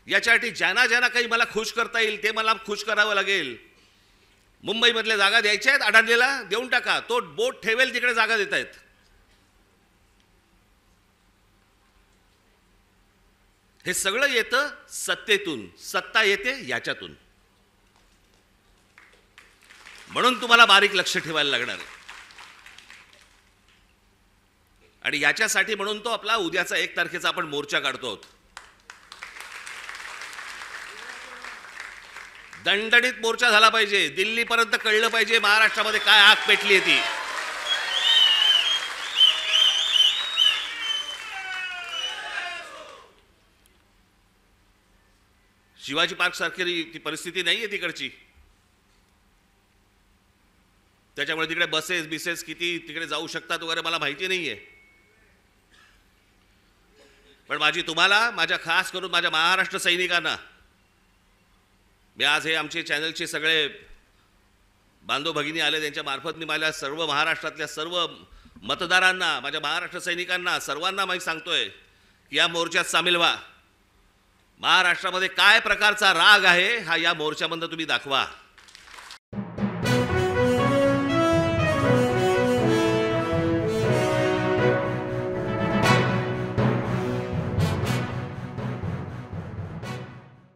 याच्यासाठी ज्यांना ज्यांना काही मला खुश करता येईल ते मला खुश करावं लागेल. मुंबईमधल्या जागा द्यायच्या आहेत, अडाणीला देऊन टाका, तो बोट ठेवेल तिकडे जागा देत आहेत. हे सगळं येतं सत्तेतून, सत्ता येते याच्यातून. म्हणून तुम्हाला बारीक लक्ष ठेवायला लागणार आहे. आणि याच्यासाठी म्हणून तो आपला उद्याचा 1 तारखेचा आपण मोर्चा काढतो आहोत. दणदणीत मोर्चा झाला पाहिजे. दिल्लीपर्यंत कळलं पाहिजे महाराष्ट्रामध्ये काय आग पेटली आहे ती. शिवाजी पार्क सारखी ती परिस्थिती नाहीये तिकडची. त्याच्यामुळे तिकडे बसेस बिसेस किती तिकडे जाऊ शकतात वगैरे मला माहिती नाहीये. पण माझी तुम्हाला, माझ्या खास करून माझ्या महाराष्ट्र सैनिकांना, मी आज हे आमचे चॅनलचे सगळे बांधव भगिनी आले त्यांच्या मार्फत मी माझ्या सर्व महाराष्ट्रातल्या सर्व मतदारांना, माझ्या महाराष्ट्र सैनिकांना सर्वांना मी सांगतोय की या मोर्चात सामील व्हा. महाराष्ट्रामध्ये काय प्रकारचा राग आहे हा या मोर्चामधून तुम्ही दाखवा.